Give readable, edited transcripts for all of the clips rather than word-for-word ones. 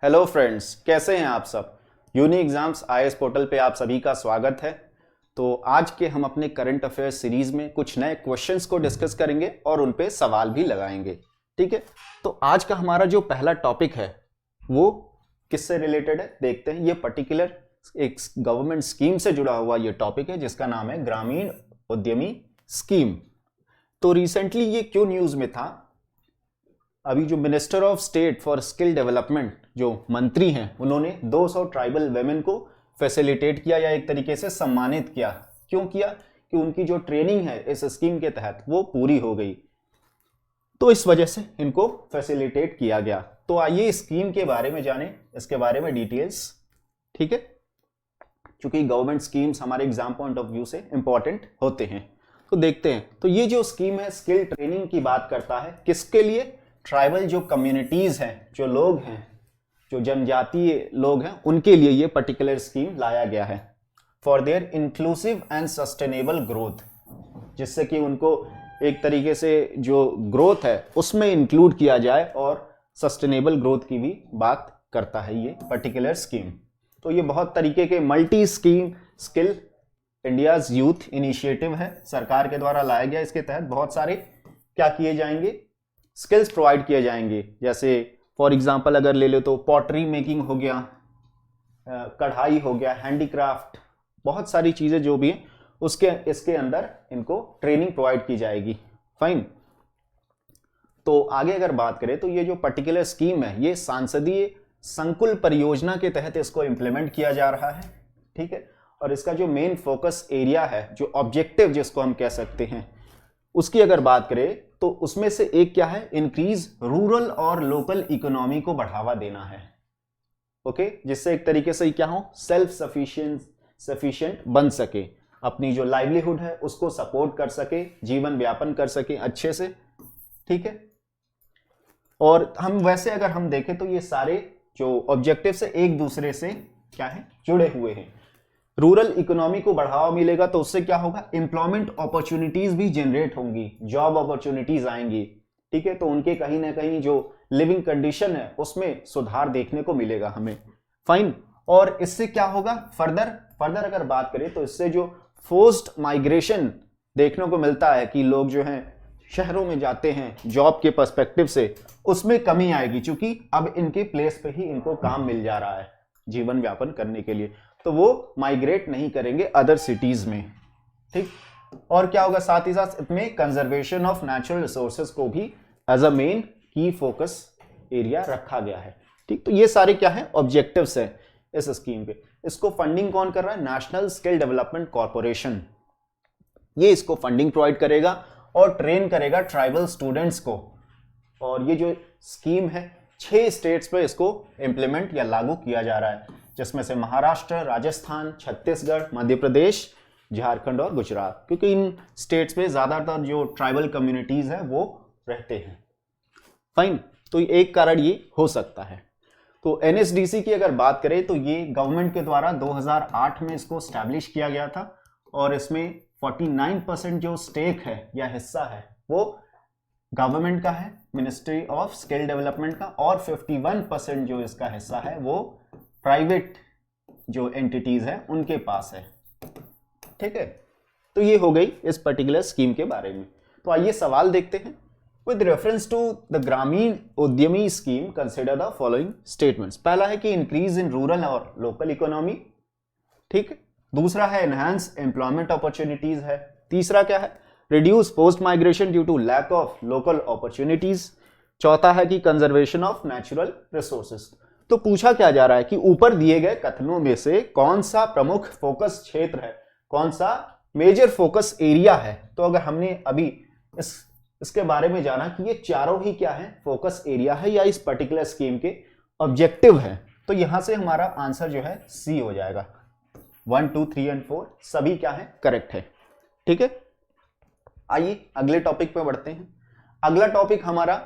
Hello friends, कैसे हैं आप सब। यूनी एग्जाम्स आईएएस पोर्टल पे आप सभी का स्वागत है। तो आज के हम अपने करंट अफेयर्स सीरीज में कुछ नए क्वेश्चंस को डिस्कस करेंगे और उन पे सवाल भी लगाएंगे। ठीक है, तो आज का हमारा जो पहला टॉपिक है वो किससे रिलेटेड है देखते हैं। ये पर्टिकुलर एक गवर्नमेंट स्कीम से जुड़ा हुआ ये टॉपिक है जिसका नाम है ग्रामीण उद्यमी स्कीम। तो रिसेंटली ये क्यों न्यूज में था, अभी जो minister of state for skill development जो मंत्री हैं उन्होंने 200 ट्राइबल वेमेन को फैसिलिटेट किया या एक तरीके से सम्मानित किया। क्यों किया? कि उनकी जो ट्रेनिंग है इस स्कीम के तहत वो पूरी हो गई, तो इस वजह से इनको फैसिलिटेट किया गया। तो आइए स्कीम के बारे में जानें, इसके बारे में डिटेल्स। ठीक है, क्योंकि गवर्नमेंट स्कीम्स हमारे एग्जाम पॉइंट ऑफ व्यू से इंपॉर्टेंट होते हैं। तो देखते हैं। तो ये जो स्कीम है स्किल ट्रेनिंग की बात करता है, किसके लिए? ट्राइबल जो कम्युनिटीज हैं, जो लोग हैं, जो जनजातीय लोग हैं, उनके लिए ये पर्टिकुलर स्कीम लाया गया है for their inclusive and sustainable growth, जिससे कि उनको एक तरीके से जो ग्रोथ है उसमें इंक्लूड किया जाए और सस्टेनेबल ग्रोथ की भी बात करता है ये पर्टिकुलर स्कीम। तो ये बहुत तरीके के multi scheme skill India's youth initiative है, सरकार के द्वारा लाया गया। इसके तहत बहुत सारे क्या किए जाएंगे, स्किल्स प्रोवाइड किए जाएंगे। जैसे फॉर एग्जांपल अगर ले लो तो पॉटरी मेकिंग हो गया, कढ़ाई हो गया, हैंडीक्राफ्ट, बहुत सारी चीजें जो भी हैं उसके इसके अंदर इनको ट्रेनिंग प्रोवाइड की जाएगी। फाइन। तो आगे अगर बात करें तो ये जो पर्टिकुलर स्कीम है ये सांसदीय संकुल परियोजना के तहत इसको इंप्लीमेंट किया जा रहा है। ठीक है, और इसका जो मेन फोकस एरिया है, जो ऑब्जेक्टिव जिसको हम कह सकते हैं, उसकी अगर बात करें तो उसमें से एक क्या है, इंक्रीज रूरल और लोकल इकोनॉमी को बढ़ावा देना है। ओके, जिससे एक तरीके से क्या हो, सेल्फ सफिशिएंट बन सके, अपनी जो लाइवलीहुड है उसको सपोर्ट कर सके, जीवन व्यापन कर सके अच्छे से। ठीक है, और हम वैसे अगर हम देखें तो ये सारे जो ऑब्जेक्टिव से एक दूसरे से क्या है, जुड़े हुए हैं। रूरल इकोनॉमी को बढ़ावा मिलेगा तो उससे क्या होगा, एम्प्लॉयमेंट अपॉर्चुनिटीज भी जनरेट होंगी, जॉब अपॉर्चुनिटीज आएंगी। ठीक है, तो उनके कहीं ना कहीं जो लिविंग कंडीशन है उसमें सुधार देखने को मिलेगा हमें। फाइन। और इससे क्या होगा, फर्दर अगर बात करें तो इससे जो फोर्स्ड माइग्रेशन देखने को मिलता है कि लोग जो हैं शहरों में जाते हैं जॉब के पर्सपेक्टिव से, उसमें कमी आएगी, क्योंकि अब इनके प्लेस पे ही इनको काम मिल जा रहा है जीवन व्यापन करने के लिए, तो वो माइग्रेट नहीं करेंगे अदर सिटीज में। ठीक, और क्या होगा, साथ ही साथ इसमें कंजर्वेशन ऑफ नेचुरल रिसोर्सेज को भी एज अ मेन की फोकस एरिया रखा गया है। ठीक, तो ये सारे क्या है, ऑब्जेक्टिव्स है इस स्कीम के। इसको फंडिंग कौन कर रहा है? नेशनल स्किल डेवलपमेंट कॉर्पोरेशन, ये इसको फंडिंग प्रोवाइड करेगा और ट्रेन करेगा ट्राइबल स्टूडेंट्स को। और ये जो स्कीम है 6 स्टेट्स पे इसको इंप्लीमेंट या लागू किया जा रहा है, जिसमें से महाराष्ट्र, राजस्थान, छत्तीसगढ़, मध्य प्रदेश, झारखंड और गुजरात, क्योंकि इन स्टेट्स में ज्यादातर जो ट्राइबल कम्युनिटीज है वो रहते हैं। फाइन, तो एक कारण ये हो सकता है। तो एनएसडीसी की अगर बात करें तो ये गवर्नमेंट के द्वारा 2008 में इसको स्टैब्लिश किया गया था, और इसमें 49% जो स्टेक है या हिस्सा है वो गवर्नमेंट का है, मिनिस्ट्री ऑफ स्किल डेवलपमेंट का, और 51% जो इसका हिस्सा है वो प्राइवेट जो एंटिटीज है उनके पास है। ठीक है, तो ये हो गई इस पर्टिकुलर स्कीम के बारे में। तो आइए सवाल देखते हैं। विद रेफरेंस टू द ग्रामीण उद्यमी scheme consider the following statements. पहला है कि इंक्रीज इन रूरल और लोकल इकोनॉमी। ठीक है, दूसरा है एनहांस एम्प्लॉयमेंट अपॉर्चुनिटीज है। तीसरा क्या है, reduce post migration due to lack of local opportunities. चौथा है कि कंजर्वेशन ऑफ नेचुरल रिसोर्सेज। तो पूछा क्या जा रहा है कि ऊपर दिए गए कथनों में से कौन सा प्रमुख फोकस क्षेत्र है, कौन सा मेजर फोकस एरिया है। तो अगर हमने अभी इसके बारे में जाना कि ये चारों ही क्या है, फोकस एरिया है या इस पर्टिकुलर स्कीम के ऑब्जेक्टिव है, तो यहां से हमारा आंसर जो है सी हो जाएगा। 1, 2, 3 एंड 4 सभी क्या है, करेक्ट है। ठीक है, आइए अगले टॉपिक पे बढ़ते हैं। अगला टॉपिक हमारा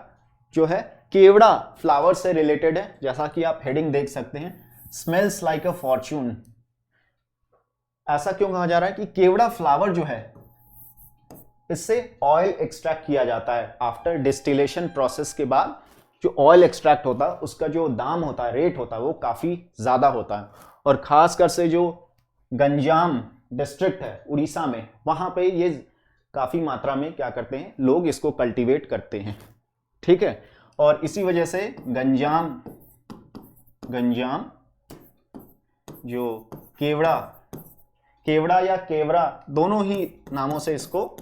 जो है केवड़ा फ्लावर से रिलेटेड है। जैसा कि आप हेडिंग देख सकते हैं, स्मेल्स लाइक अ फॉर्च्यून। ऐसा क्यों कहा जा रहा है कि केवड़ा फ्लावर जो है इससे ऑयल एक्सट्रैक्ट किया जाता है आफ्टर डिस्टिलेशन प्रोसेस के बाद जो ऑयल एक्सट्रैक्ट होता है उसका जो दाम होता है, रेट होता है, वो काफी ज्यादा होता है। और खासकर से जो गंजाम डिस्ट्रिक्ट है उड़ीसा में, वहां पे ये काफी मात्रा में क्या करते हैं, लोग इसको कल्टीवेट करते हैं। ठीक है, और इसी वजह से गंजाम जो केवड़ा या केवड़ा दोनों ही नामों से इसको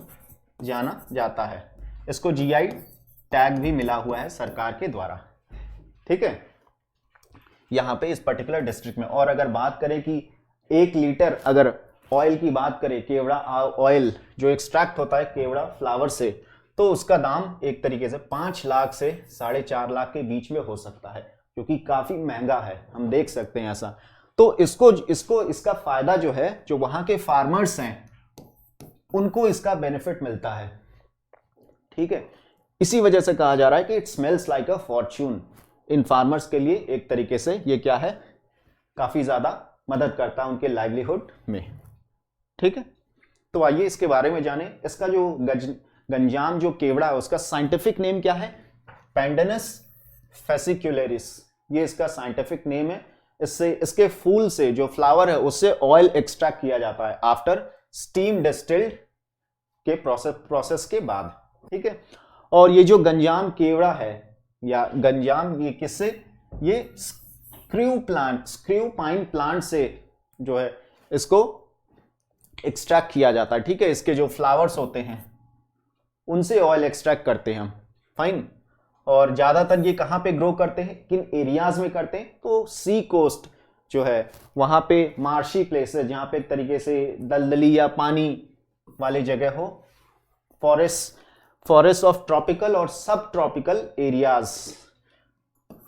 जाना जाता है। इसको जीआई टैग भी मिला हुआ है सरकार के द्वारा। ठीक है, यहां पे इस पर्टिकुलर डिस्ट्रिक्ट में। और अगर बात करें कि 1 लीटर अगर ऑयल की बात करें, केवड़ा ऑयल जो एक्सट्रैक्ट होता है केवड़ा फ्लावर से, तो उसका दाम एक तरीके से 5 लाख से 4.5 लाख के बीच में हो सकता है, जो कि काफी महंगा है, हम देख सकते हैं ऐसा। तो इसका फायदा जो है, जो वहां के फार्मर्स हैं उनको इसका बेनिफिट मिलता है। ठीक है, इसी वजह से कहा जा रहा है कि it smells like a Fortune. In farmers के लिए एक तरीके से ये क्या है, काफी ज्यादा मदद करता है उनके लाइवलीहुड में। ठीक है, तो आइए इसके बारे में जाने। इसका जो गंजाम जो केवड़ा है उसका साइंटिफिक नेम क्या है, पेंडेनस फेसिकुलरिस, ये इसका साइंटिफिक नेम है। इसके फूल से जो फ्लावर है उससे ऑयल एक्सट्रैक्ट किया जाता है आफ्टर स्टीम डिस्टिल्ड के प्रोसेस के बाद। ठीक है, और ये जो गंजाम केवड़ा है या गंजाम, ये किससे, ये स्क्रू पाइन प्लांट से जो है इसको एक्सट्रैक्ट किया जाता है। ठीक है, इसके जो फ्लावर्स होते हैं उनसे ऑयल एक्सट्रैक्ट करते हैं हम। फाइन, और ज्यादातर ये कहां पे ग्रो करते हैं, किन एरियाज में करते हैं, तो सी कोस्ट जो है वहां पे, मार्शी प्लेसेस जहां पे एक तरीके से दलदली या पानी वाले जगह हो, फॉरेस्ट ऑफ ट्रॉपिकल और सब ट्रॉपिकल एरियाज।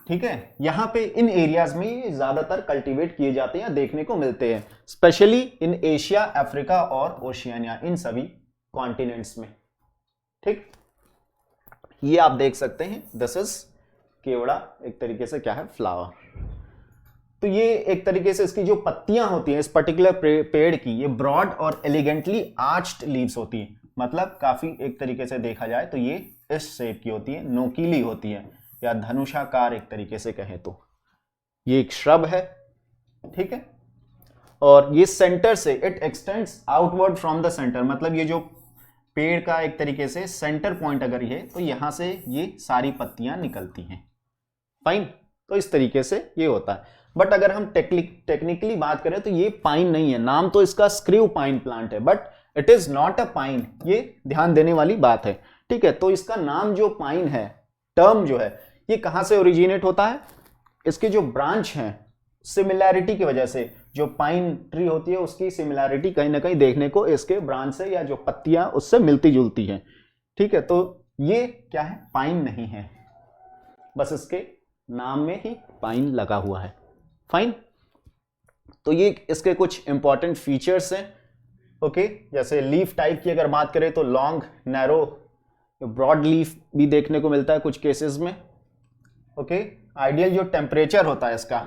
ठीक है, यहां पे इन एरियाज में ये ज्यादातर कल्टीवेट किए जाते हैं या देखने को मिलते हैं, स्पेशली इन एशिया, अफ्रीका और ओशियानिया, इन सभी कॉन्टिनेंट्स में। ठीक, ये आप देख सकते हैं, दिस इज केवड़ा, एक तरीके से क्या है, फ्लावर। तो ये एक तरीके से इसकी जो पत्तियां होती हैं इस पर्टिकुलर पेड़ की, ये ब्रॉड और एलिगेंटली आर्च्ड लीव्स होती हैं, मतलब काफी एक तरीके से देखा जाए तो ये इस शेप की होती है, नोकीली होती है या धनुषाकार एक तरीके से कहें तो। ये एक श्रब है। ठीक है, और ये सेंटर से it extends outward from the centre, मतलब ये जो पेड़ का एक तरीके से सेंटर पॉइंट अगर ये है तो यहां से ये सारी पत्तियां निकलती हैं। फाइन, तो इस तरीके से ये होता है। बट अगर हम टेक्निकली बात करें तो ये पाइन नहीं है, नाम तो इसका स्क्रू पाइन प्लांट है, but it is not a pine, ये ध्यान देने वाली बात है। ठीक है, तो इसका नाम जो पाइन है, टर्म जो है, ये कहां से ओरिजिनेट होता है, इसके जो ब्रांच हैं सिमिलैरिटी की वजह से, जो पाइन ट्री होती है उसकी सिमिलैरिटी कहीं ना कहीं देखने को इसके ब्रांच से या जो पत्तियां उससे मिलती जुलती हैं। ठीक है, तो ये क्या है, पाइन नहीं है, बस इसके नाम में ही पाइन लगा हुआ है। फाइन, तो ये इसके कुछ इंपॉर्टेंट फीचर्स हैं। ओके, जैसे लीफ टाइप की अगर बात करें तो लॉन्ग, नैरो, ब्रॉड लीफ भी देखने को मिलता है कुछ केसेस में। ओके, आइडियल जो टेम्परेचर होता है इसका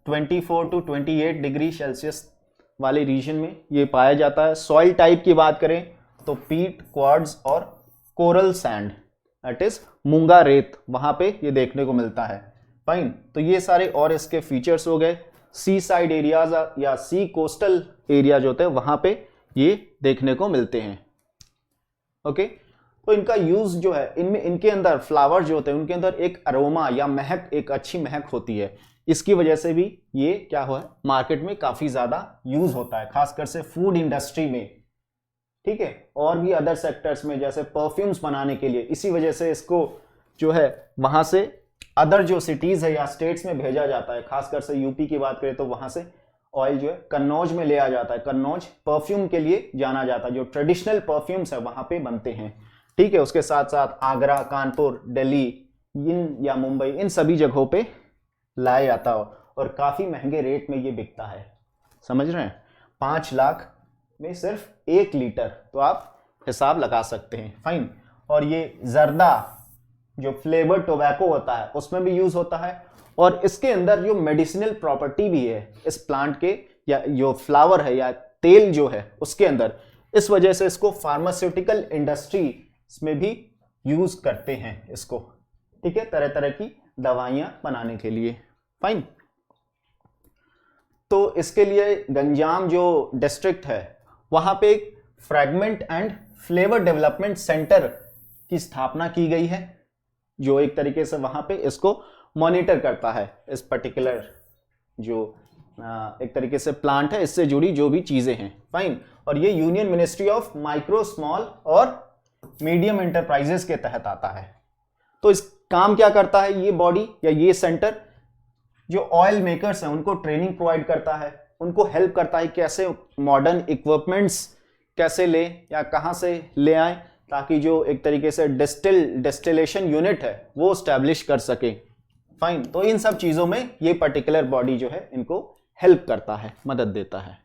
24 टू 28 डिग्री सेल्सियस वाले रीजन में ये पाया जाता है। सॉइल टाइप की बात करें तो पीट, क्वार्ट्ज और कोरल सैंड, दैट इज मूंगा रेत, वहां पे ये देखने को मिलता है। फाइन, तो ये सारे और इसके फीचर्स हो गए। सी साइड एरियाज या सी कोस्टल एरिया जो होते हैं वहां पे ये देखने को मिलते हैं। ओके, तो इनका यूज जो है, इनमें इनके अंदर फ्लावर जो होते हैं उनके अंदर एक अरोमा या महक, एक अच्छी महक होती है, इसकी वजह से भी ये क्या हुआ है, मार्केट में काफी ज्यादा यूज होता है, खासकर से फूड इंडस्ट्री में। ठीक है, और भी अदर सेक्टर्स में जैसे परफ्यूम्स बनाने के लिए, इसी वजह से इसको जो है वहां से अदर जो सिटीज है या स्टेट्स में भेजा जाता है। खासकर से यूपी की बात करें तो वहां से ऑयल जो है कन्नौज में ले आ जाता है, कन्नौज परफ्यूम के लिए जाना जाता है, जो ट्रेडिशनल परफ्यूम्स है वहां पे बनते हैं। ठीक है, उसके साथ साथ आगरा, कानपुर, दिल्ली इन या मुंबई, इन सभी जगहों पे लाया जाता हो और काफी महंगे रेट में ये बिकता है, समझ रहे हैं, 5 लाख में सिर्फ 1 लीटर, तो आप हिसाब लगा सकते हैं। फाइन, और ये जर्दा जो फ्लेवर टोबैको होता है उसमें भी यूज होता है, और इसके अंदर जो मेडिसिनल प्रॉपर्टी भी है इस प्लांट के, या जो फ्लावर है या तेल जो है उसके अंदर, इस वजह से इसको फार्मास्यूटिकल इंडस्ट्री में भी यूज करते हैं इसको। ठीक है, तरह तरह की दवाइयां बनाने के लिए। फाइन। तो इसके लिए गंजाम जो डिस्ट्रिक्ट है वहां पे एक fragment and flavour development centre की स्थापना की गई है, जो एक तरीके से वहां पे इसको मॉनिटर करता है, इस पर्टिकुलर जो एक तरीके से प्लांट है इससे जुड़ी जो भी चीजें हैं। फाइन। और ये union ministry of micro small और मीडियम एंटरप्राइजेस के तहत आता है। तो इस काम क्या करता है ये बॉडी या ये सेंटर, जो ऑयल मेकर्स हैं उनको ट्रेनिंग प्रोवाइड करता है, उनको हेल्प करता है कैसे मॉडर्न इक्विपमेंट्स कैसे ले या कहां से ले आए, ताकि जो एक तरीके से डिस्टिलेशन यूनिट है वो स्टैब्लिश कर सके। फाइन। तो इन सब चीजों में ये पर्टिकुलर बॉडी जो है इनको हेल्प करता है, मदद देता है।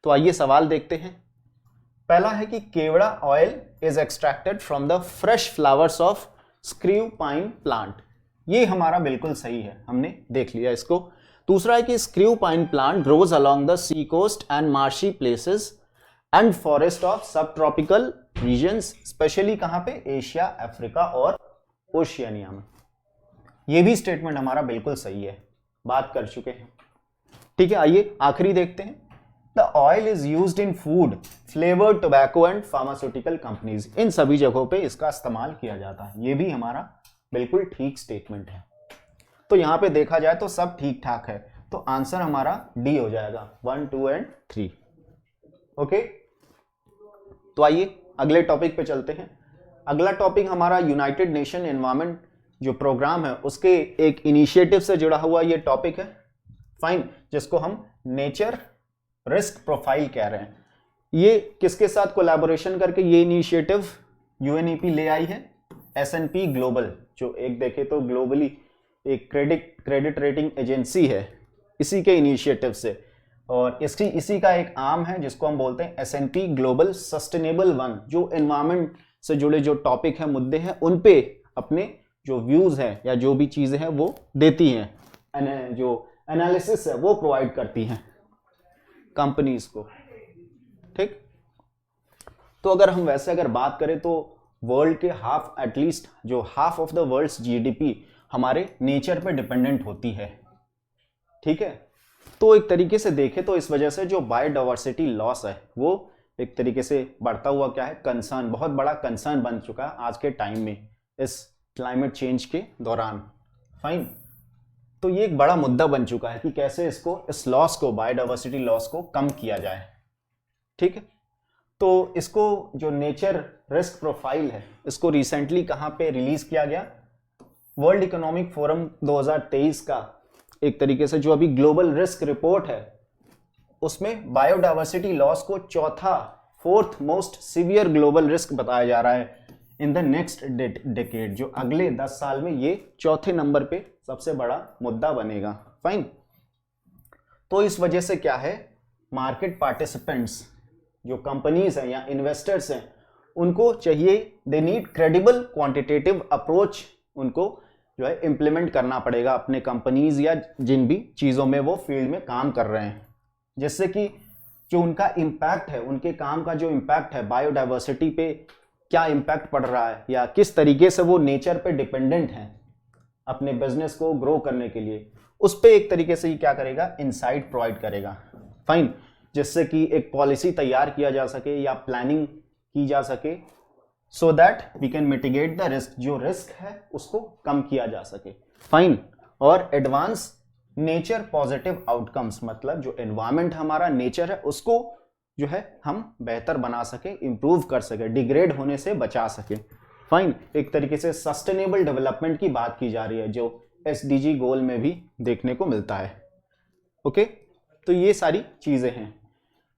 तो आइए सवाल देखते हैं। पहला है कि kewra oil is extracted from the fresh flowers of screw pine plant. ये हमारा बिल्कुल सही है, हमने देख लिया इसको। दूसरा है कि screw pine plant grows along the sea coast and marshy places and forest of subtropical regions, especially कहां पे, एशिया, अफ्रीका और ओशियानिया में। ये भी स्टेटमेंट हमारा बिल्कुल सही है, बात कर चुके हैं। ठीक है, आइए आखिरी देखते हैं। The oil is used in food, flavoured tobacco and pharmaceutical companies. इन सभी जगहों पे इसका इस्तेमाल किया जाता है। ये भी हमारा बिल्कुल ठीक स्टेटमेंट है। तो यहां पे देखा जाए तो सब ठीक ठाक है, तो आंसर हमारा डी हो जाएगा, 1, 2 एंड 3। ओके, तो आइए अगले टॉपिक पे चलते हैं। अगला टॉपिक हमारा यूनाइटेड नेशन एनवायरमेंट जो प्रोग्राम है उसके एक इनिशिएटिव से जुड़ा हुआ ये टॉपिक है। फाइन। जिसको हम नेचर रिस्क प्रोफाइल कह रहे हैं। ये किसके साथ कोलैबोरेशन करके ये इनिशिएटिव यूएनईपी ले आई है, एसएनपी ग्लोबल, जो एक देखे तो ग्लोबली एक क्रेडिट रेटिंग एजेंसी है, इसी के इनिशिएटिव से। और इसी का एक आर्म है जिसको हम बोलते हैं एसएनपी ग्लोबल सस्टेनेबल 1, जो एनवायरमेंट से जुड़े जो टॉपिक है, मुद्दे हैं, उन पे अपने जो व्यूज हैं या जो भी चीजें हैं वो देती हैं, जो एनालिसिस है वो प्रोवाइड करती हैं कंपनीज को। ठीक। तो अगर हम वैसे अगर बात करें तो वर्ल्ड के एटलीस्ट जो half of the world's GDP हमारे नेचर पे डिपेंडेंट होती है। ठीक है, तो एक तरीके से देखें तो इस वजह से जो बायोडाइवर्सिटी लॉस है वो एक तरीके से बढ़ता हुआ क्या है, कंसर्न, बहुत बड़ा कंसर्न बन चुका है आज के टाइम में इस क्लाइमेट चेंज के दौरान। फाइन। तो ये एक बड़ा मुद्दा बन चुका है कि कैसे इस लॉस को, बायोडाइवर्सिटी लॉस को कम किया जाए। ठीक है, तो इसको जो नेचर रिस्क प्रोफाइल है इसको रिसेंटली कहां पे रिलीज किया गया, वर्ल्ड इकोनॉमिक फोरम 2023 का एक तरीके से जो अभी ग्लोबल रिस्क रिपोर्ट है उसमें बायोडाइवर्सिटी लॉस को fourth most severe global risk बताया जा रहा है इन द नेक्स्ट डेकेड। जो अगले 10 साल में ये चौथे नंबर पे सबसे बड़ा मुद्दा बनेगा। फाइन। तो इस वजह से क्या है, मार्केट पार्टिसिपेंट्स जो कंपनीज हैं या इन्वेस्टर्स हैं उनको चाहिए, they need credible quantitative approach, उनको जो है इंप्लीमेंट करना पड़ेगा अपने कंपनीज या जिन भी चीज़ों में वो फील्ड में काम कर रहे हैं, जिससे कि जो उनका इम्पैक्ट है, उनके काम का जो इम्पैक्ट है बायोडाइवर्सिटी पे क्या इम्पैक्ट पड़ रहा है या किस तरीके से वो नेचर पे डिपेंडेंट हैं अपने बिजनेस को ग्रो करने के लिए, उस पे एक तरीके से ही क्या करेगा, इनसाइट प्रोवाइड करेगा। फाइन। जिससे कि एक पॉलिसी तैयार किया जा सके या प्लानिंग की जा सके, so that we can mitigate the risk, जो रिस्क है उसको कम किया जा सके। फाइन। और एडवांस नेचर पॉजिटिव आउटकम्स, मतलब जो एनवायरमेंट हमारा नेचर है उसको जो है हम बेहतर बना सके, इंप्रूव कर सके, डिग्रेड होने से बचा सके। फाइन। एक तरीके से सस्टेनेबल डेवलपमेंट की बात की जा रही है जो एसडीजी गोल में भी देखने को मिलता है। ओके, तो ये सारी चीजें हैं।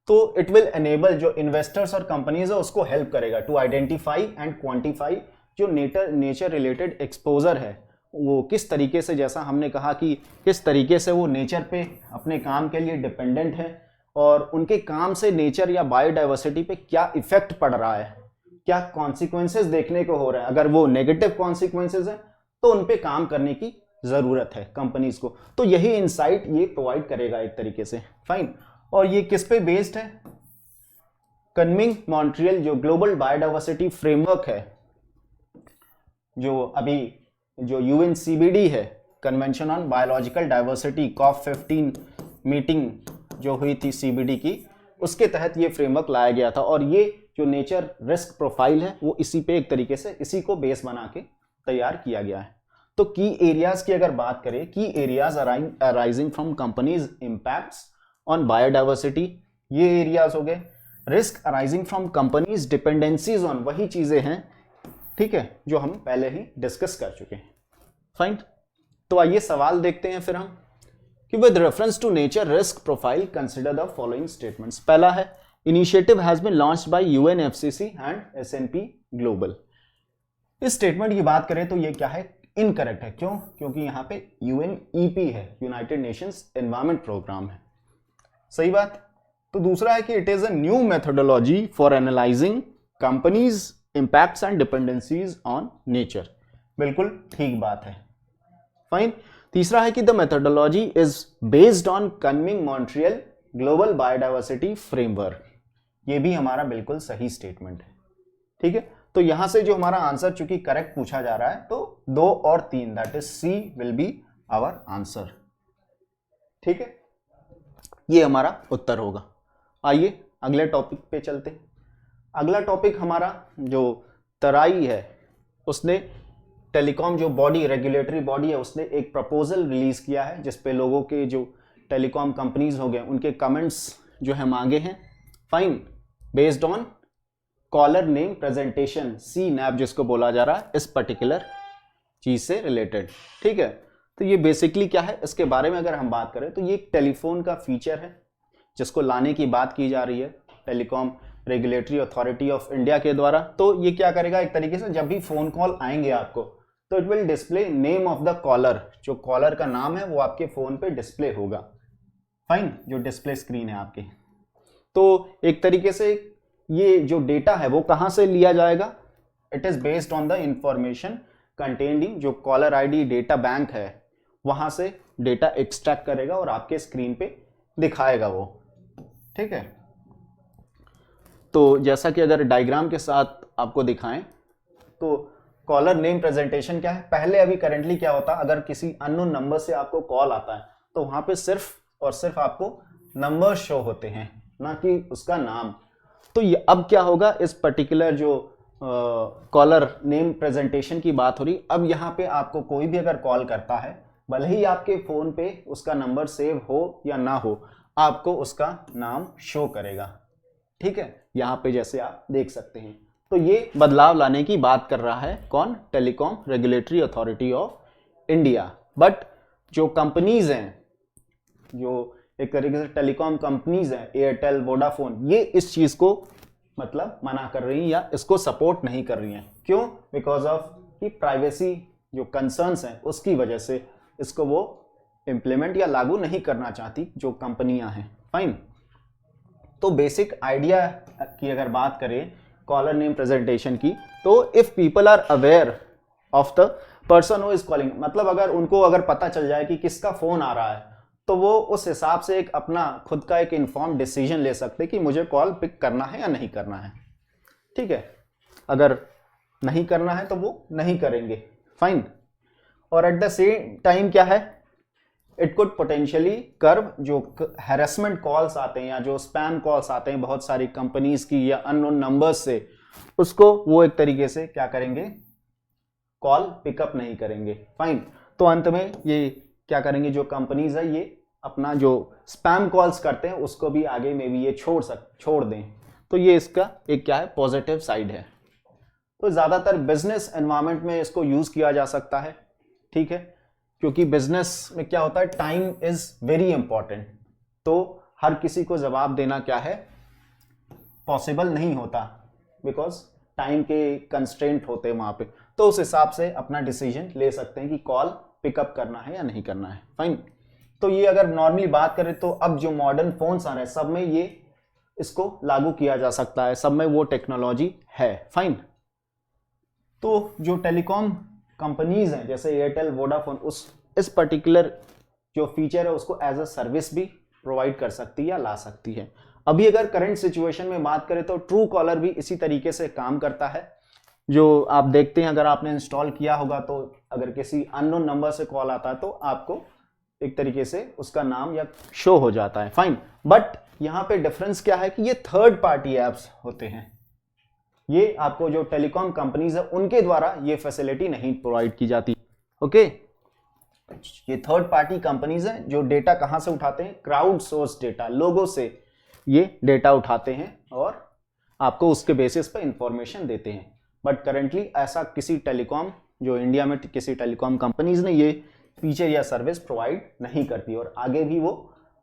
तो इट विल एनेबल जो इन्वेस्टर्स और कंपनीज है उसको हेल्प करेगा टू आइडेंटिफाई एंड क्वांटिफाई जो नेचर रिलेटेड एक्सपोजर है वो किस तरीके से, जैसा हमने कहा कि किस तरीके से वो नेचर पे अपने काम के लिए डिपेंडेंट है और उनके काम से नेचर या बायोडाइवर्सिटी पे क्या इफेक्ट पड़ रहा है, क्या कॉन्सिक्वेंसेस देखने को हो रहे हैं। अगर वो नेगेटिव कॉन्सिक्वेंसेस हैं तो उन पे काम करने की जरूरत है कंपनीज को। तो यही इनसाइट ये प्रोवाइड करेगा एक तरीके से। फाइन। और ये किस पे बेस्ड है, कन्मिंग मॉन्ट्रियल जो ग्लोबल बायोडाइवर्सिटी फ्रेमवर्क है जो अभी जो UNCBD है, convention on biological diversity, COP15 meeting जो हुई थी CBD की, उसके तहत ये फ्रेमवर्क लाया गया था। और ये जो नेचर रिस्क प्रोफाइल है वो इसी पे एक तरीके से इसी को बेस बना के तैयार किया गया है। तो की एरियाज की अगर बात करें, की areas arising from companies impacts on biodiversity, ये एरियाज हो गए। Risk arising from companies dependencies on, वही चीजें हैं, ठीक है, जो हम पहले ही डिस्कस कर चुके हैं। फाइन, तो आइए सवाल देखते हैं फिर हम कि with reference to nature risk profile consider the following statements. पहला है initiative has been launched by UNFCCC and S&P global. इस स्टेटमेंट की बात करें तो ये क्या है, इनकरेक्ट है। क्यों? क्योंकि यहां पे UNEP है, यूनाइटेड नेशंस एनवायरमेंट प्रोग्राम है। सही बात। तो दूसरा है कि it is a new methodology for analysing companies impacts and dependencies on nature. बिल्कुल ठीक बात है। फाइन। तीसरा है कि the methodology is based on Kunming Montreal global biodiversity framework. ये भी हमारा बिल्कुल सही स्टेटमेंट है। ठीक है, तो यहां से जो हमारा आंसर चूंकि करेक्ट पूछा जा रहा है, तो 2 और 3 that is C will be our answer. ठीक है, ये हमारा उत्तर होगा। आइए अगले टॉपिक पे चलते। अगला टॉपिक हमारा जो तराई है, उसने टेलीकॉम जो बॉडी, रेगुलेटरी बॉडी है, उसने एक प्रपोजल रिलीज किया है जिसपे लोगों के जो टेलीकॉम कंपनीज हो गए उनके कमेंट्स जो है मांगे हैं। Fine, based on caller name presentation, CNAP जिसको बोला जा रहा है, इस पर्टिकुलर चीज से रिलेटेड। ठीक है, तो ये बेसिकली क्या है, इसके बारे में अगर हम बात करें तो ये एक टेलीफोन का फीचर है जिसको लाने की बात की जा रही है telecom regulatory authority of India के द्वारा। तो ये क्या करेगा, एक तरीके से जब भी फोन कॉल आएंगे आपको, तो it will display name of the caller, जो कॉलर का नाम है वो आपके फोन पे डिस्प्ले होगा। फाइन, जो डिस्प्ले स्क्रीन है आपकी। तो एक तरीके से ये जो डेटा है वो कहां से लिया जाएगा, it is based on the information contained in जो कॉलर आईडी डेटा बैंक है, वहां से डेटा एक्सट्रैक्ट करेगा और आपके स्क्रीन पे दिखाएगा वो। ठीक है, तो जैसा कि अगर डायग्राम के साथ आपको दिखाएं तो कॉलर नेम प्रेजेंटेशन क्या है, पहले अभी करंटली क्या होता है, अगर किसी अननोन नंबर से आपको कॉल आता है तो वहां पे सिर्फ और सिर्फ आपको नंबर शो होते हैं, ना कि उसका नाम। तो ये अब क्या होगा, इस पर्टिकुलर जो कॉलर नेम प्रेजेंटेशन की बात हो रही, अब यहाँ पे आपको कोई भी अगर कॉल करता है, भले ही आपके फोन पे उसका नंबर सेव हो या ना हो, आपको उसका नाम शो करेगा। ठीक है, यहाँ पे जैसे आप देख सकते हैं। तो ये बदलाव लाने की बात कर रहा है कौन, telecom regulatory authority of India. But जो कंपनीज हैं, जो एक तरीके से टेलीकॉम कंपनीज हैं, एयरटेल, वोडाफोन, ये इस चीज को मतलब मना कर रही हैं या इसको सपोर्ट नहीं कर रही हैं। क्यों? बिकॉज ऑफ कि प्राइवेसी जो कंसर्न्स हैं उसकी वजह से इसको वो इंप्लीमेंट या लागू नहीं करना चाहती जो कंपनियां हैं। फाइन, तो बेसिक आइडिया की अगर बात करें कॉलर नेम प्रेजेंटेशन की, तो if people are aware of the person who is calling, मतलब अगर उनको अगर पता चल जाए कि किसका फोन आ रहा है, तो वो उस हिसाब से एक अपना खुद का एक इन्फॉर्म डिसीजन ले सकते कि मुझे कॉल पिक करना है या नहीं करना है। ठीक है, अगर नहीं करना है तो वो नहीं करेंगे। फाइन, और एट द सेम टाइम क्या है, इट कुड पोटेंशियली कर्व जो हैरेसमेंट कॉल्स आते हैं या जो स्पैम कॉल्स आते हैं बहुत सारी कंपनीज की या अननोन नंबर्स से, उसको वो एक तरीके से क्या करेंगे, कॉल पिकअप नहीं करेंगे। फाइन, तो अंत में ये क्या करेंगे, जो कंपनीज है ये अपना जो स्पैम कॉल्स करते हैं उसको भी आगे में भी ये छोड़ दें। तो ये इसका एक क्या है, पॉजिटिव साइड है। तो ज्यादातर बिजनेस एनवायरनमेंट में इसको यूज किया जा सकता है। ठीक है, क्योंकि बिजनेस में क्या होता है, टाइम इज वेरी इंपॉर्टेंट, तो हर किसी को जवाब देना क्या है, पॉसिबल नहीं होता, बिकॉज टाइम के कंस्ट्रेंट होते हैं वहां पे। तो उस हिसाब से अपना डिसीजन ले सकते हैं कि कॉल पिकअप करना है या नहीं करना है। फाइन, तो ये अगर नॉर्मली बात करें तो अब जो मॉडर्न फोन्स आ रहे हैं सब में ये इसको लागू किया जा सकता है, सब में वो टेक्नोलॉजी है। फाइन, तो जो टेलीकॉम कंपनीज हैं जैसे एयरटेल, वोडाफोन, उस इस पर्टिकुलर जो फीचर है उसको एज अ सर्विस भी प्रोवाइड कर सकती है या ला सकती है। अभी अगर करंट सिचुएशन में बात करें तो ट्रू कॉलर भी इसी तरीके से काम करता है, जो आप देखते हैं, अगर आपने इंस्टॉल किया होगा तो अगर किसी अननोन नंबर से कॉल आता है तो आपको एक तरीके से उसका नाम या शो हो जाता है, फाइन। बट यहाँ पे डिफरेंस क्या है कि ये थर्ड पार्टी एप्स होते हैं, ये आपको जो टेलीकॉम कंपनीज है उनके द्वारा ये फैसिलिटी नहीं प्रोवाइड की जाती। ओके, ये थर्ड पार्टी कंपनीज हैं जो डेटा कहां से उठाते हैं, क्राउड सोर्स डेटा, लोगों से ये डेटा उठाते हैं और आपको उसके बेसिस पर इंफॉर्मेशन देते हैं। बट करेंटली ऐसा किसी टेलीकॉम, जो इंडिया में किसी टेलीकॉम कंपनीज ने ये फीचर या सर्विस प्रोवाइड नहीं करती और आगे भी वो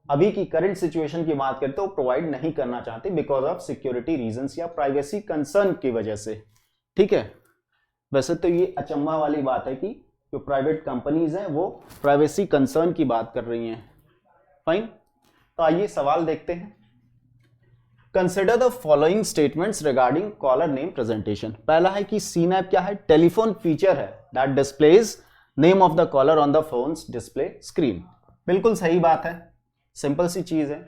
अभी की करंट सिचुएशन की बात करते तो प्रोवाइड नहीं करना चाहते बिकॉज ऑफ सिक्योरिटी रीजंस या प्राइवेसी कंसर्न की वजह से। ठीक है, वैसे तो ये अचंभा वाली बात है कि जो प्राइवेट कंपनीज हैं वो प्राइवेसी कंसर्न की बात कर रही हैं, फाइन। तो आइए सवाल देखते हैं। Consider the following statements regarding caller name presentation. पहला है कि CNAP क्या है, टेलीफोन फीचर है that displays name of the caller on the phone's display screen. बिल्कुल सही बात है, सिंपल सी चीज है।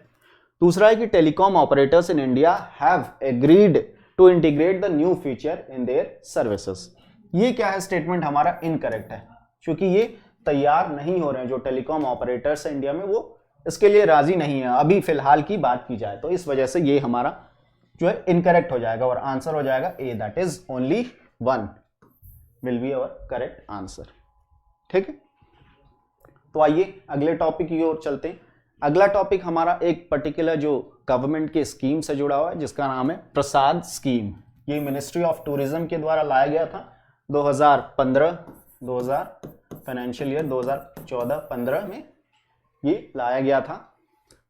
दूसरा है कि telecom operators in India have agreed to integrate the new feature in their services. ये क्या है, स्टेटमेंट हमारा इनकरेक्ट है क्योंकि ये तैयार नहीं हो रहे हैं, जो टेलीकॉम ऑपरेटर्स है इंडिया में वो इसके लिए राजी नहीं है अभी फिलहाल की बात की जाए तो, इस वजह से ये हमारा जो है इनकरेक्ट हो जाएगा और आंसर हो जाएगा A, that is only 1 will be our correct answer. ठीक है, तो आइए अगले टॉपिक की ओर चलते हैं। अगला टॉपिक हमारा एक पर्टिकुलर जो गवर्नमेंट के स्कीम से जुड़ा हुआ है जिसका नाम है प्रसाद स्कीम। ये मिनिस्ट्री ऑफ टूरिज्म के द्वारा लाया गया था 2015 फाइनेंशियल ईयर 2014-15 में ये लाया गया था।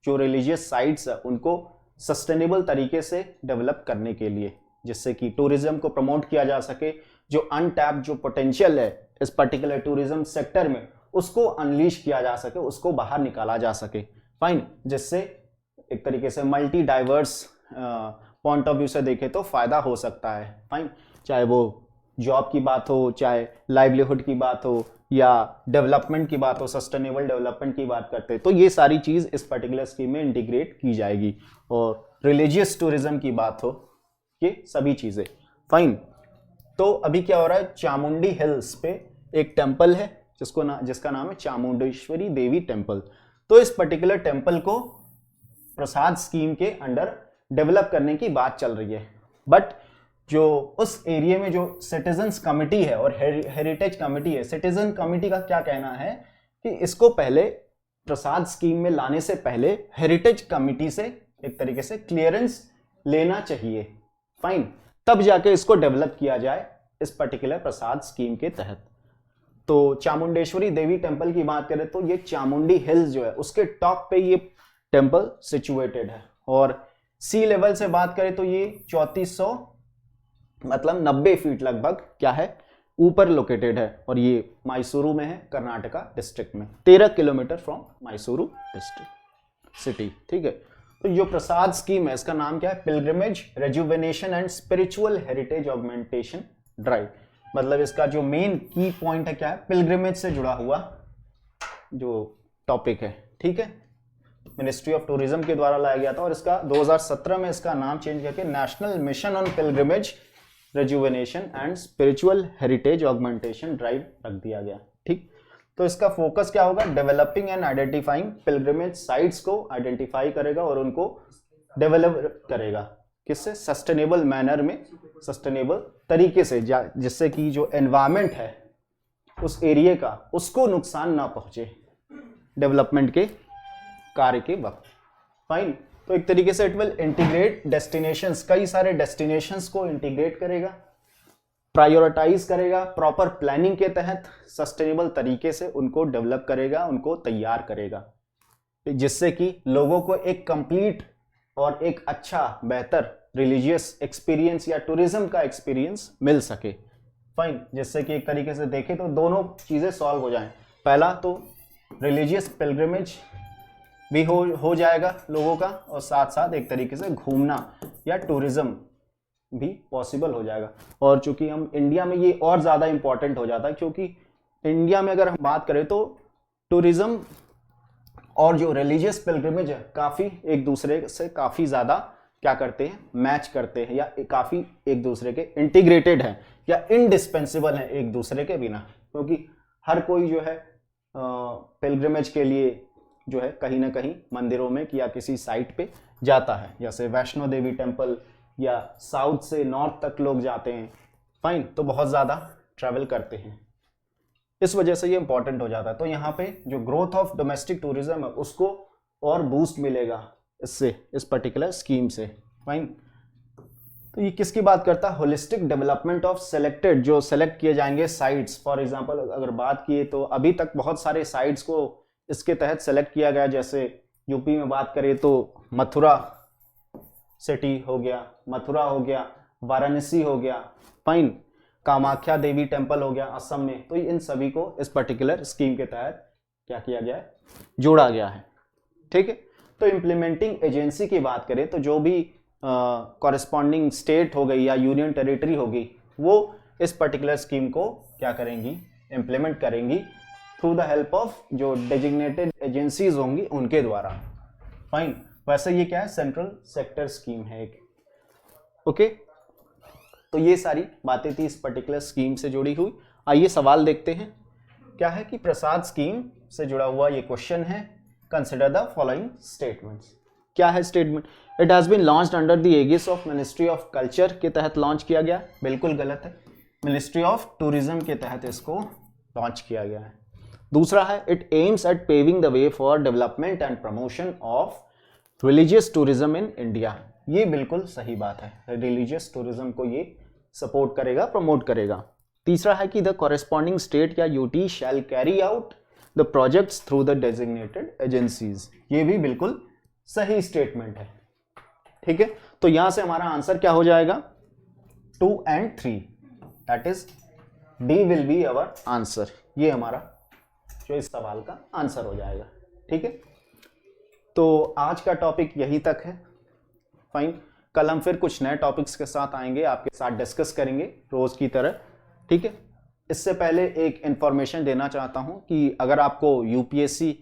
जो रिलीजियस साइट्स है उनको सस्टेनेबल तरीके से डेवलप करने के लिए, जिससे कि टूरिज्म को प्रमोट किया जा सके, जो अनटैप्ड जो पोटेंशियल है इस पर्टिकुलर टूरिज्म सेक्टर में उसको अनलीश किया जा सके, उसको बाहर निकाला जा सके, फाइन। जिससे एक तरीके से multi diverse point of view से देखे तो फायदा हो सकता है, फाइन। चाहे वो जॉब की बात हो, चाहे लाइवलीहुड की बात हो या डेवलपमेंट की बात हो, सस्टेनेबल डेवलपमेंट की बात करते हैं तो ये सारी चीज इस पर्टिकुलर स्कीम में इंटीग्रेट की जाएगी। और रिलीजियस टूरिज्म की बात हो, ये सभी चीजें, फाइन। तो अभी क्या हो रहा है, चामुंडी हिल्स पे एक टेम्पल है जिसका नाम है चामुंडेश्वरी देवी टेम्पल। तो इस पर्टिकुलर टेम्पल को प्रसाद स्कीम के अंडर डेवलप करने की बात चल रही है। बट जो उस एरिया में जो सिटीजन्स कमिटी है और हेरिटेज कमिटी है, सिटीजन कमिटी का क्या कहना है कि इसको पहले प्रसाद स्कीम में लाने से पहले हेरिटेज कमिटी से एक तरीके से क्लियरेंस लेना चाहिए, फाइन, तब जाके इसको डेवलप किया जाए इस पर्टिकुलर प्रसाद स्कीम के तहत। तो चामुंडेश्वरी देवी टेम्पल की बात करें तो ये चामुंडी हिल्स जो है उसके टॉप पे ये टेम्पल सिचुएटेड है और सी लेवल से बात करें तो ये 3400 मतलब 90 फीट लगभग क्या है ऊपर लोकेटेड है और ये मैसूरू में है, कर्नाटका डिस्ट्रिक्ट में, 13 kilometre from Mysuru district city. ठीक है, तो जो प्रसाद स्कीम है इसका नाम क्या है, pilgrimage rejuvenation and spiritual heritage augmentation drive. मतलब इसका जो मेन की पॉइंट है क्या है, पिलग्रिमेज से जुड़ा हुआ जो टॉपिक है। ठीक है, मिनिस्ट्री ऑफ टूरिज्म के द्वारा लाया गया था और इसका 2017 में इसका नाम चेंज करके national mission on pilgrimage rejuvenation and spiritual heritage augmentation drive रख दिया गया। ठीक, तो इसका फोकस क्या होगा, developing and identifying pilgrimage sites को आइडेंटिफाई करेगा और उनको डेवलप करेगा, किससे, सस्टेनेबल मैनर में, सस्टेनेबल तरीके से, जिससे कि जो एनवायरमेंट है उस एरिया का उसको नुकसान ना पहुंचे डेवलपमेंट के कार्य के वक्त, फाइन। तो एक तरीके से इट विल इंटीग्रेट डेस्टिनेशंस, कई सारे डेस्टिनेशंस को इंटीग्रेट करेगा, प्रायोरिटाइज करेगा, प्रॉपर प्लानिंग के तहत सस्टेनेबल तरीके से उनको डेवलप करेगा, उनको तैयार करेगा, जिससे कि लोगों को एक कंप्लीट और एक अच्छा बेहतर रिलीजियस एक्सपीरियंस या टूरिज्म का एक्सपीरियंस मिल सके, फाइन। जिससे कि एक तरीके से देखें तो दोनों चीजें सॉल्व हो जाएं। पहला तो रिलीजियस पिलग्रिमेज भी हो जाएगा लोगों का और साथ साथ एक तरीके से घूमना या टूरिज्म भी पॉसिबल हो जाएगा। और चूंकि हम इंडिया में ये और ज़्यादा इंपॉर्टेंट हो जाता है, क्योंकि इंडिया में अगर हम बात करें तो टूरिज्म और जो रिलीजियस पिलग्रिमेज है काफ़ी एक दूसरे से काफ़ी ज़्यादा क्या करते हैं, मैच करते हैं या काफ़ी एक दूसरे के इंटीग्रेटेड हैं या इनडिस्पेंसिबल हैं एक दूसरे के बिना। क्योंकि हर कोई जो है पिलग्रिमेज के लिए जो है कहीं ना कहीं मंदिरों में या किसी साइट पे जाता है, जैसे वैष्णो देवी टेम्पल या साउथ से नॉर्थ तक लोग जाते हैं, फाइन, तो बहुत ज़्यादा ट्रैवल करते हैं, इस वजह से ये इंपॉर्टेंट हो जाता है। तो यहाँ पे जो ग्रोथ ऑफ डोमेस्टिक टूरिज्म है उसको और बूस्ट मिलेगा इससे, इस पर्टिकुलर स्कीम से, फाइन। तो ये किसकी बात करता है? होलिस्टिक डेवलपमेंट ऑफ सेलेक्टेड, जो सेलेक्ट किए जाएंगे साइट्स। फॉर एग्जांपल अगर बात किए तो अभी तक बहुत सारे साइट्स को इसके तहत सेलेक्ट किया गया, जैसे यूपी में बात करें तो मथुरा सिटी हो गया, मथुरा हो गया, वाराणसी हो गया, फाइन, कामाख्या देवी टेम्पल हो गया असम में। तो इन सभी को इस पर्टिकुलर स्कीम के तहत क्या किया गया है? जोड़ा गया है, ठीक है। तो इम्प्लीमेंटिंग एजेंसी की बात करें तो जो भी कॉरेस्पॉन्डिंग स्टेट हो गई या यूनियन टेरिटरी होगी, वो इस पर्टिकुलर स्कीम को क्या करेंगी? इम्प्लीमेंट करेंगी थ्रू द हेल्प ऑफ जो डेजिग्नेटेड एजेंसीज होंगी उनके द्वारा, फाइन। वैसे ये क्या है? सेंट्रल सेक्टर स्कीम है एक, ओके। तो ये सारी बातें थी इस पर्टिकुलर स्कीम से जुड़ी हुई। आइए सवाल देखते हैं। क्या है कि प्रसाद स्कीम से जुड़ा हुआ ये क्वेश्चन है, कंसिडर द फॉलोइंग स्टेटमेंट्स। क्या है statement? It has been launched under the aegis of ministry of culture के तहत लॉन्च किया गया, बिल्कुल गलत है, मिनिस्ट्री ऑफ टूरिज्म के तहत इसको लॉन्च किया गया है। दूसरा है it aims at paving the way for development and promotion of religious tourism in India, ये बिल्कुल सही बात है, रिलीजियस टूरिज्म को ये सपोर्ट करेगा, प्रमोट करेगा। तीसरा है कि द कॉरेस्पॉन्डिंग स्टेट या UT shall carry out the projects through the designated agencies, ये भी बिल्कुल सही स्टेटमेंट है, ठीक है। तो यहां से हमारा आंसर क्या हो जाएगा? 2 and 3, that is D will be our answer, ये हमारा जो इस सवाल का आंसर हो जाएगा, ठीक है। तो आज का टॉपिक यही तक है, फाइन। कल हम फिर कुछ नए टॉपिक्स के साथ आएंगे, आपके साथ डिस्कस करेंगे रोज की तरह, ठीक है। इससे पहले एक इंफॉर्मेशन देना चाहता हूं कि अगर आपको यूपीएससी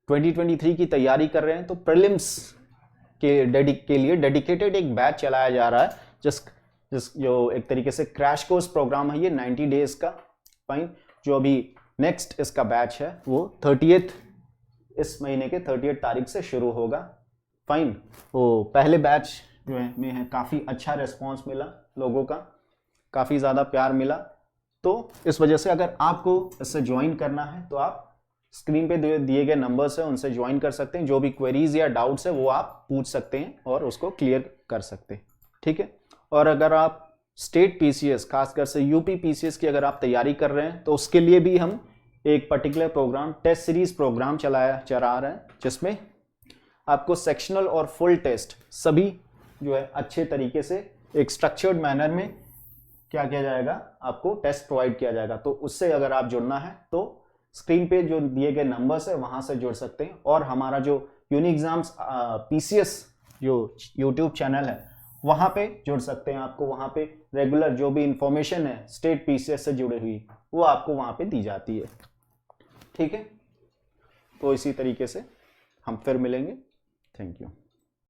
2023 की तैयारी कर रहे हैं तो प्रीलिम्स के लिए डेडिकेटेड एक बैच चलाया जा रहा है, जो एक तरीके से क्रैश कोर्स प्रोग्राम है, ये 90 डेज का, फाइन। जो अभी नेक्स्ट इसका बैच है वो 30th इस महीने के 30 तारीख से शुरू होगा, फाइन। वो पहले बैच जो है में है काफ़ी अच्छा रिस्पांस मिला, लोगों का काफ़ी ज़्यादा प्यार मिला, तो इस वजह से अगर आपको इससे ज्वाइन करना है तो आप स्क्रीन पे दिए गए नंबर्स है उनसे ज्वाइन कर सकते हैं, जो भी क्वेरीज या डाउट्स है वो आप पूछ सकते हैं और उसको क्लियर कर सकते हैं, ठीक है। और अगर आप स्टेट पीसीएस, खासकर से यूपी पीसीएस की अगर आप तैयारी कर रहे हैं तो उसके लिए भी हम एक particular program, test series program चला रहे हैं, जिसमें आपको सेक्शनल और फुल टेस्ट सभी जो है अच्छे तरीके से एक स्ट्रक्चर्ड मैनर में क्या किया जाएगा, आपको टेस्ट प्रोवाइड किया जाएगा। तो उससे अगर आप जुड़ना है तो स्क्रीन पे जो दिए गए नंबर्स है वहां से जुड़ सकते हैं, और हमारा जो यूनिक एग्जाम्स पीसीएस जो यूट्यूब चैनल है वहां पे जुड़ सकते हैं। आपको वहां पे रेगुलर जो भी इंफॉर्मेशन है स्टेट पीसीएस से जुड़ी हुई वो आपको वहां पे दी जाती है, ठीक है। तो इसी तरीके से हम फिर मिलेंगे, थैंक यू।